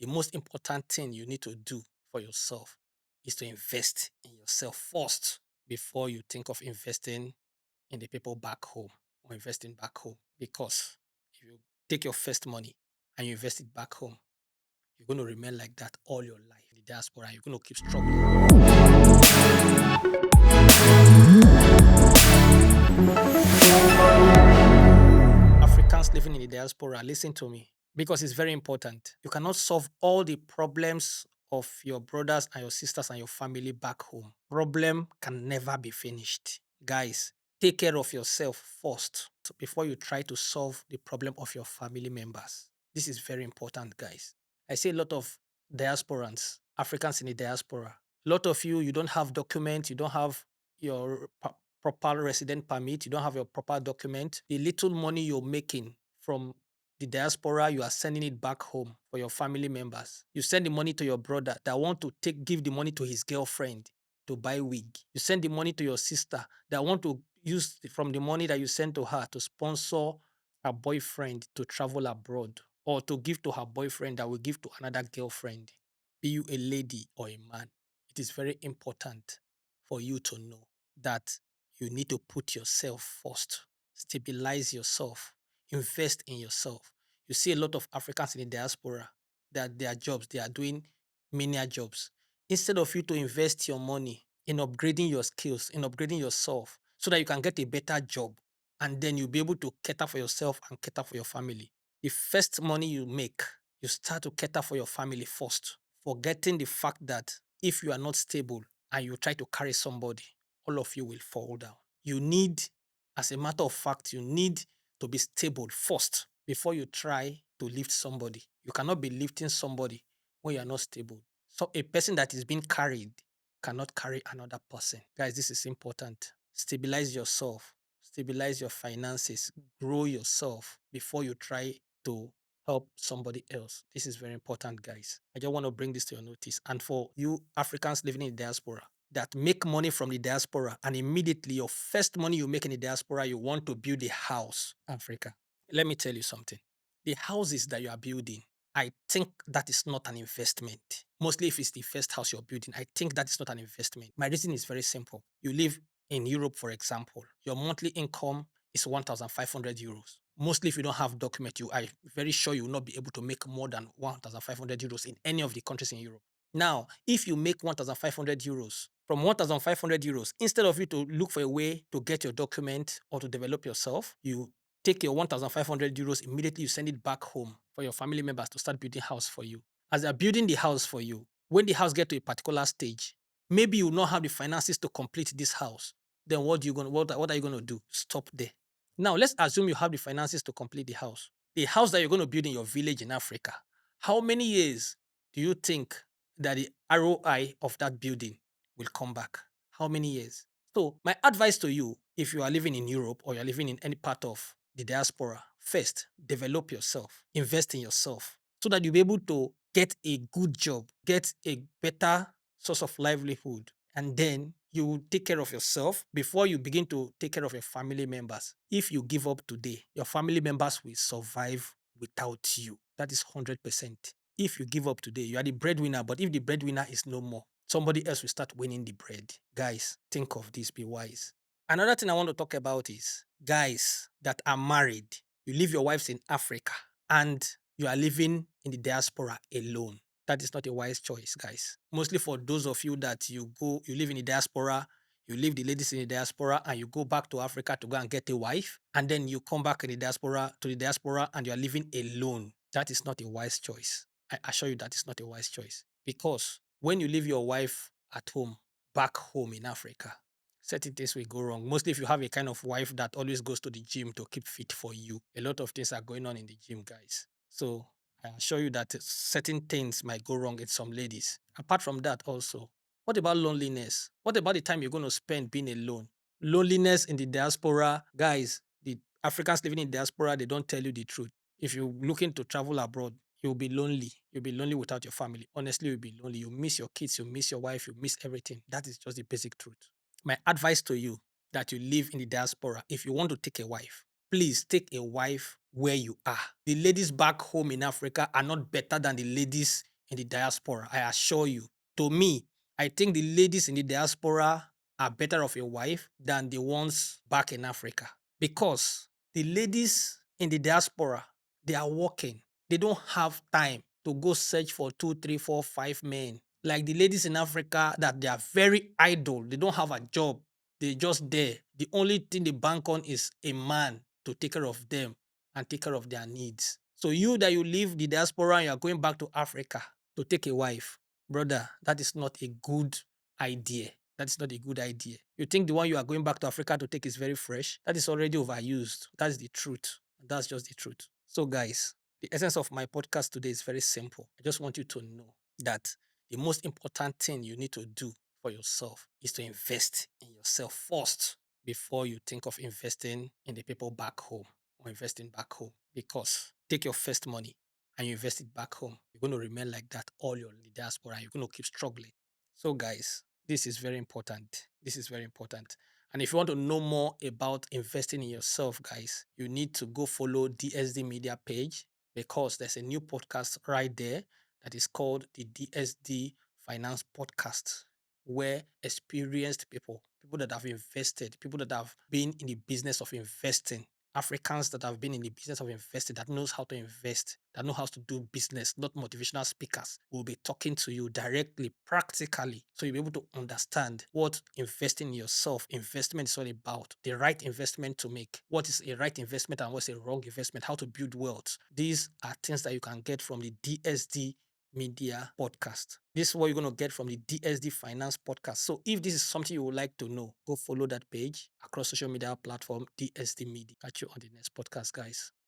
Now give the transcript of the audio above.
the most important thing you need to do for yourself is to invest in yourself first before you think of investing in the people back home or investing back home. Because if you take your first money and you invest it back home, you're going to remain like that all your life in the diaspora. And you're going to keep struggling. Africans living in the diaspora, listen to me because it's very important. You cannot solve all the problems of your brothers and your sisters and your family back home. Problem can never be finished. Guys, take care of yourself first before you try to solve the problem of your family members. This is very important, guys. I see a lot of diasporans, Africans in the diaspora. A lot of you don't have documents, you don't have your proper resident permit, you don't have your proper document. The little money you're making from the diaspora, you are sending it back home for your family members. You send the money to your brother that want to give the money to his girlfriend to buy wig. You send the money to your sister that want to use from the money that you send to her to sponsor her boyfriend to travel abroad or to give to her boyfriend that will give to another girlfriend. Be you a lady or a man, it is very important for you to know that you need to put yourself first, stabilize yourself, invest in yourself. You see a lot of Africans in the diaspora that their jobs, they are doing menial jobs. Instead of you to invest your money in upgrading your skills, in upgrading yourself, so that you can get a better job, and then you'll be able to cater for yourself and cater for your family. The first money you make, you start to cater for your family first, forgetting the fact that if you are not stable and you try to carry somebody, all of you will fall down. You need, as a matter of fact, you need to be stable first before you try to lift somebody. You cannot be lifting somebody when you are not stable. So a person that is being carried cannot carry another person. Guys, this is important. Stabilize yourself, stabilize your finances, grow yourself before you try to help somebody else. This is very important, guys. I just want to bring this to your notice. And for you Africans living in the diaspora that make money from the diaspora, and immediately your first money you make in the diaspora, you want to build a house, Africa. Let me tell you something. The houses that you are building, I think that is not an investment. Mostly if it's the first house you're building, I think that is not an investment. My reason is very simple. You live in Europe, for example, your monthly income is 1,500 euros. Mostly if you don't have document, I'm very sure you will not be able to make more than 1,500 euros in any of the countries in Europe. Now, if you make 1,500 euros, from 1,500 euros, instead of you to look for a way to get your document or to develop yourself, you take your 1,500 euros, immediately you send it back home for your family members to start building house for you. As they're building the house for you, when the house get to a particular stage, maybe you will not have the finances to complete this house. Then what are you going to do? Stop there. Now, let's assume you have the finances to complete the house. The house that you're going to build in your village in Africa, how many years do you think that the ROI of that building will come back? How many years? So, my advice to you, if you are living in Europe or you're living in any part of the diaspora, first, develop yourself, invest in yourself so that you'll be able to get a good job, get a better source of livelihood, and then you will take care of yourself before you begin to take care of your family members. If you give up today, your family members will survive without you. That is 100%. If you give up today, you are the breadwinner, but if the breadwinner is no more, somebody else will start winning the bread. Guys, think of this, be wise. Another thing I want to talk about is guys that are married. You leave your wives in Africa and you are living in the diaspora alone. That is not a wise choice, guys. Mostly for those of you that you live in the diaspora, you leave the ladies in the diaspora and you go back to Africa to go and get a wife, and then you come back in the diaspora and you are living alone. That is not a wise choice. I assure you that is not a wise choice. Because when you leave your wife at home, back home in Africa, certain things will go wrong. Mostly if you have a kind of wife that always goes to the gym to keep fit for you, a lot of things are going on in the gym, guys. So I assure you that certain things might go wrong in some ladies. Apart from that, also, what about loneliness? What about the time you're going to spend being alone? Loneliness in the diaspora, guys, the Africans living in diaspora, they don't tell you the truth. If you're looking to travel abroad, you'll be lonely. You'll be lonely without your family. Honestly, you'll be lonely. You miss your kids, you miss your wife, you miss everything. That is just the basic truth. My advice to you that you live in the diaspora, if you want to take a wife, please take a wife where you are. The ladies back home in Africa are not better than the ladies in the diaspora, I assure you. To me, I think the ladies in the diaspora are better of a wife than the ones back in Africa. Because the ladies in the diaspora, they are working. They don't have time to go search for 2, 3, 4, 5 men. Like the ladies in Africa, that they are very idle. They don't have a job. They're just there. The only thing they bank on is a man to take care of them and take care of their needs. So you that you leave the diaspora and you are going back to Africa to take a wife, brother, that is not a good idea. That is not a good idea. You think the one you are going back to Africa to take is very fresh? That is already overused. That's the truth. That's just the truth. So, guys, the essence of my podcast today is very simple. I just want you to know that the most important thing you need to do for yourself is to invest in yourself first before you think of investing in the people back home or investing back home. Because take your first money and you invest it back home, you're going to remain like that all your diaspora and you're going to keep struggling. So, guys, this is very important. This is very important. And if you want to know more about investing in yourself, guys, you need to go follow DSD Media page because there's a new podcast right there that is called the DSD Finance Podcast, where experienced people that have invested, people that have been in the business of investing, Africans that have been in the business of investing, that knows how to invest, that know how to do business, not motivational speakers, will be talking to you directly, practically, so you'll be able to understand what investing in yourself, investment is all about, the right investment to make, what is a right investment and what's a wrong investment, how to build wealth. These are things that you can get from the DSD Media podcast. This is what you're going to get from the DSD Finance podcast. So if this is something you would like to know, go follow that page across social media platform DSD Media. Catch you on the next podcast, guys.